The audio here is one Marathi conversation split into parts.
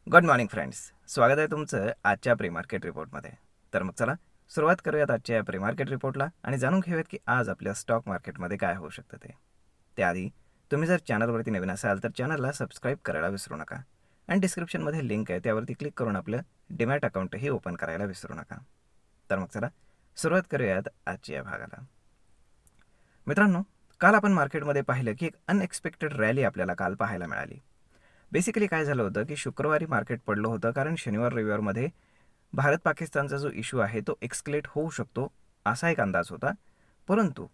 गुड मॉर्निंग फ्रेंड्स, स्वागत आहे तुमचं आजच्या प्री मार्केट रिपोर्टमध्ये. तर मग चला सुरुवात करूयात आजच्या या प्री मार्केट रिपोर्टला आणि जाणून घेऊयात की आज आपल्या स्टॉक मार्केटमध्ये काय होऊ शकतं ते. त्याआधी तुम्ही जर चॅनलवरती नवीन असाल तर चॅनलला सबस्क्राईब करायला विसरू नका आणि डिस्क्रिप्शनमध्ये लिंक आहे त्यावरती क्लिक करून आपलं डीमॅट अकाउंटही ओपन करायला विसरू नका. तर मग चला सुरुवात करूयात आजच्या या भागाला. मित्रांनो, काल आपण मार्केटमध्ये पाहिलं की एक अनएक्सपेक्टेड रॅली आपल्याला काल पाहायला मिळाली. बेसिकली काय झालं होतं की शुक्रवारी मार्केट पडलं होतं कारण शनिवार रविवारमध्ये भारत पाकिस्तानचा जो इश्यू आहे तो एक्स्केलेट होऊ शकतो असा एक अंदाज होता. परंतु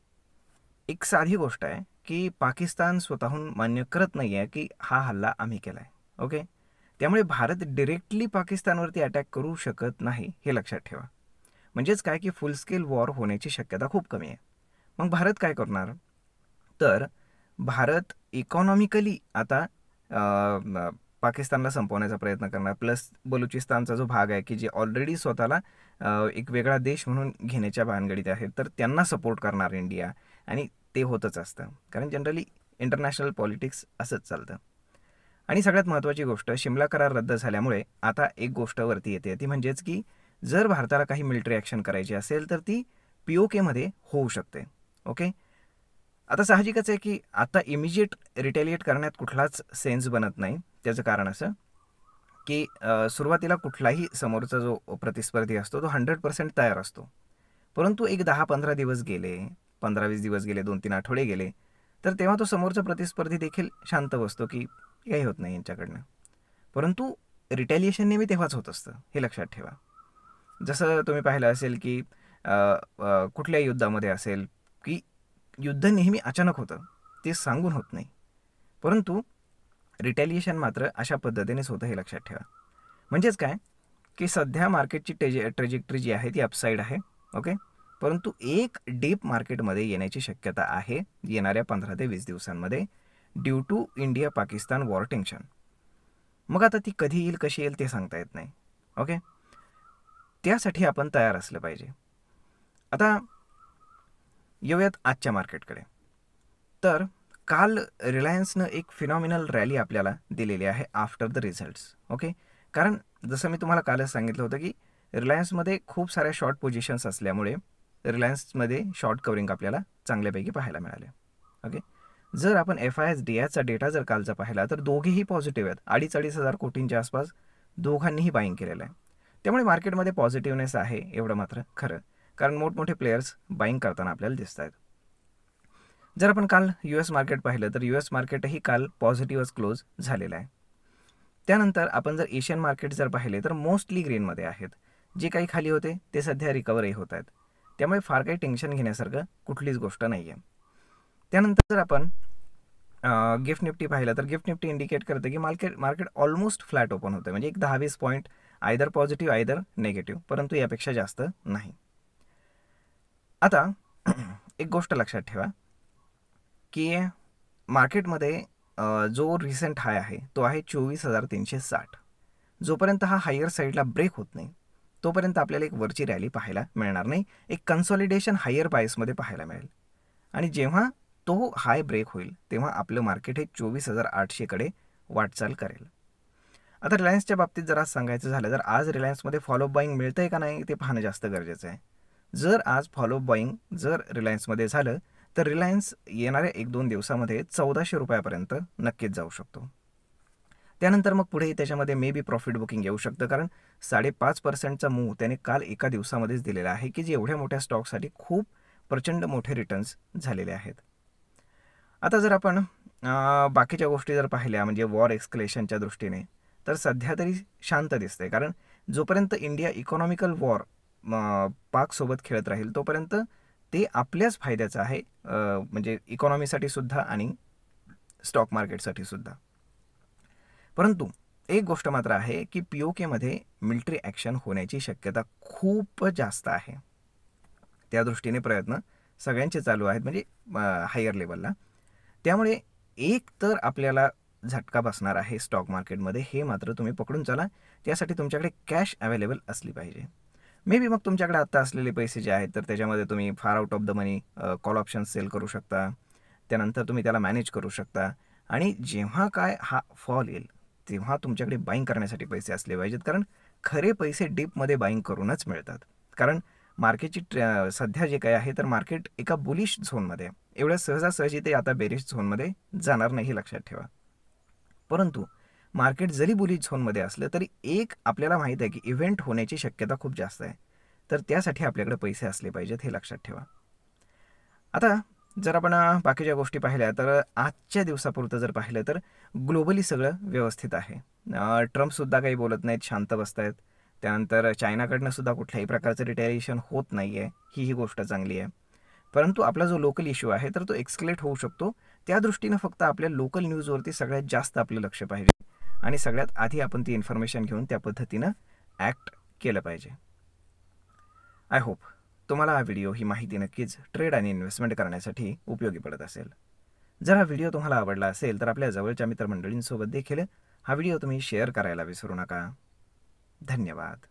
एक साधी गोष्ट आहे की पाकिस्तान स्वतःहून मान्य करत नाही आहे की हा हल्ला आम्ही केला आहे. ओके, त्यामुळे भारत डिरेक्टली पाकिस्तानवरती अटॅक करू शकत नाही हे लक्षात ठेवा. म्हणजेच काय की फुल स्केल वॉर होण्याची शक्यता खूप कमी आहे. मग भारत काय करणार? तर भारत इकॉनॉमिकली आता पाकिस्तानला संपवण्याचा प्रयत्न करणार. प्लस बलुचिस्तानचा जो भाग आहे की जे ऑलरेडी स्वतःला एक वेगळा देश म्हणून घेण्याच्या भानगडीत आहेत, तर त्यांना सपोर्ट करणार इंडिया. आणि ते होतच असतं कारण जनरली इंटरनॅशनल पॉलिटिक्स असंच चालतं. आणि सगळ्यात महत्त्वाची गोष्ट, शिमला करार रद्द झाल्यामुळे आता एक गोष्ट वरती येते, ती म्हणजेच की जर भारताला काही मिलिटरी ॲक्शन करायची असेल तर ती POKमध्ये होऊ शकते. ओके, आता साहजिकच आहे की आता इमिजिएट रिटेलिएट करण्यात कुठलाच सेन्स बनत नाही. त्याचं कारण असं की सुरुवातीला कुठलाही समोरचा जो प्रतिस्पर्धी असतो तो 100% तयार असतो. परंतु एक 10-15 दिवस गेले, 15-20 दिवस गेले, 2-3 आठवडे गेले, तर तेव्हा तो समोरचा प्रतिस्पर्धी देखील शांत बसतो की काही होत नाही यांच्याकडनं. परंतु रिटॅलिएशन नेहमी तेव्हाच होत असतं, हे लक्षात ठेवा. जसं तुम्ही पाहिलं असेल की कुठल्याही युद्धामध्ये असेल की युद्ध नेहमी अचानक होतं, ते सांगून होत नाही. परंतु रिटॅलिएशन मात्र अशा पद्धतीनेच होतं, हे लक्षात ठेवा. म्हणजेच काय की सध्या मार्केटची ट्रेजेक्टरी जी आहे ती अपसाईड आहे. ओके, परंतु एक डीप मार्केटमध्ये येण्याची शक्यता आहे येणाऱ्या 15 ते 20 दिवसांमध्ये due to India Pakistan war tension. मग आता ती कधी येईल, कशी येईल ते सांगता येत नाही. ओके, त्यासाठी आपण तयार असलं पाहिजे. आता येऊयात आजच्या मार्केटकडे. तर काल रिलायन्सनं एक फिनॉमिनल रॅली आपल्याला दिलेली आहे आफ्टर द रिझल्ट्स. ओके, कारण जसं मी तुम्हाला कालच सांगितलं होतं की रिलायन्समध्ये खूप साऱ्या शॉर्ट पोझिशन्स असल्यामुळे रिलायन्समध्ये शॉर्ट कवरिंग आपल्याला चांगल्यापैकी पाहायला मिळाले. ओके, जर आपण FIS-DIAचा डेटा जर कालचा पाहिला तर दोघेही पॉझिटिव्ह आहेत. 2,500 कोटींच्या आसपास दोघांनीही बाईंग केलेलं आहे. त्यामुळे मार्केटमध्ये पॉझिटिव्हनेस आहे, एवढं मात्र खरं, कारण मोठमोठे प्लेयर्स बाईंग करताना आपल्याला दिसत आहेत. जर आपण काल US मार्केट पाहिलं तर US मार्केटही काल पॉझिटिव्हच क्लोज झालेलं आहे. त्यानंतर आपण जर एशियन मार्केट जर पाहिले तर मोस्टली ग्रीनमध्ये आहेत. जे काही खाली होते ते सध्या रिकवरही होत आहेत. त्यामुळे फार काही टेन्शन घेण्यासारखं कुठलीच गोष्ट नाही आहे. त्यानंतर जर आपण गिफ्ट निफ्टी पाहिलं तर गिफ्ट निफ्टी इंडिकेट करते की मार्केट ऑलमोस्ट फ्लॅट ओपन होतं, म्हणजे एक 10-20 point either positive either negative, परंतु यापेक्षा जास्त नाही. आता एक गोष्ट लक्षात ठेवा की मार्केटमध्ये जो रिसेंट हाय आहे तो आहे 24,360. जोपर्यंत हा हायर साईडला ब्रेक होत नाही तोपर्यंत आपल्याला एक वरची रॅली पाहायला मिळणार नाही. एक कन्सॉलिडेशन हायर बायसमध्ये पाहायला मिळेल आणि जेव्हा तो हाय ब्रेक होईल तेव्हा आपलं मार्केट हे 24,800कडे वाटचाल करेल. आता रिलायन्सच्या बाबतीत जर आज सांगायचं झालं तर आज रिलायन्समध्ये फॉलोअप बाईंग मिळतं आहे का नाही ते पाहणं जास्त गरजेचं आहे. जर आज फॉलोअप बाईंग जर रिलायन्समध्ये झालं तर रिलायन्स येणाऱ्या 1-2 दिवसामध्ये 1,400 रुपयापर्यंत नक्कीच जाऊ शकतो. त्यानंतर मग पुढे त्याच्यामध्ये मे बी प्रॉफिट बुकिंग येऊ शकतं, कारण 5.5%चा मूव्ह त्याने काल एका दिवसामध्येच दिलेला आहे की जे एवढ्या मोठ्या स्टॉकसाठी खूप प्रचंड मोठे रिटर्न्स झालेले आहेत. आता जर आपण बाकीच्या गोष्टी जर पाहिल्या म्हणजे वॉर एक्स्कलेशनच्या दृष्टीने तर सध्या तरी शांत दिसते, कारण जोपर्यंत इंडिया इकॉनॉमिकल वॉर पाकसोबत खेळत राहील तोपर्यंत ते आपल्याच फायद्याचं आहे, म्हणजे इकॉनॉमीसाठी सुद्धा आणि स्टॉक मार्केटसाठी सुद्धा. परंतु एक गोष्ट मात्र आहे की POKमध्ये मिलिटरी ॲक्शन होण्याची शक्यता खूप जास्त आहे. त्या दृष्टीने प्रयत्न सगळ्यांचे चालू आहेत, म्हणजे हायर लेवलला. त्यामुळे एक तर आपल्याला झटका बसणार आहे स्टॉक मार्केटमध्ये, हे मात्र तुम्ही पकडून चला. त्यासाठी तुमच्याकडे कॅश अवेलेबल असली पाहिजे. मे बी मग तुमच्याकडे आत्ता असलेले पैसे जे आहेत तर त्याच्यामध्ये तुम्ही far out of the money call option sell करू शकता. त्यानंतर तुम्ही त्याला मॅनेज करू शकता आणि जेव्हा काय हा फॉल येईल तेव्हा तुमच्याकडे बाईंग करण्यासाठी पैसे असले पाहिजेत, कारण खरे पैसे डीपमध्ये बाईंग करूनच मिळतात. कारण मार्केटची सध्या जे काही आहे तर मार्केट एका बुलिश झोनमध्ये आहे. एवढ्या सहजासहजी ते आता बेरिश झोनमध्ये जाणार नाही हे लक्षात ठेवा. परंतु मार्केट जरी बुलिश झोनमध्ये असलं तरी एक आपल्याला माहीत आहे की इव्हेंट होण्याची शक्यता खूप जास्त आहे. तर त्यासाठी आपल्याकडे पैसे असले पाहिजेत हे लक्षात ठेवा. आता जर आपण बाकीच्या गोष्टी पाहिल्या तर आजच्या दिवसापुरतं जर पाहिलं तर ग्लोबली सगळं व्यवस्थित आहे. ट्रम्पसुद्धा काही बोलत नाहीत, शांत बसत आहेत. त्यानंतर चायनाकडनं सुद्धा कुठल्याही प्रकारचं रिटॅलिएशन होत नाही आहे, ही गोष्ट चांगली आहे. परंतु आपला जो लोकल इश्यू आहे तर तो एक्स्केलेट होऊ शकतो. त्या दृष्टीनं फक्त आपल्या लोकल न्यूजवरती सगळ्यात जास्त आपलं लक्ष पाहिजे आणि सगळ्यात आधी आपण ती इन्फॉर्मेशन घेऊन त्या पद्धतीनं ॲक्ट केलं पाहिजे. आय होप तुम्हाला हा व्हिडिओ, ही माहिती नक्कीच ट्रेड आणि इन्व्हेस्टमेंट करण्यासाठी उपयोगी पडत असेल. जर हा व्हिडिओ तुम्हाला आवडला असेल तर आपल्या जवळच्या मित्रमंडळींसोबत देखील हा व्हिडिओ तुम्ही शेअर करायला विसरू नका. धन्यवाद.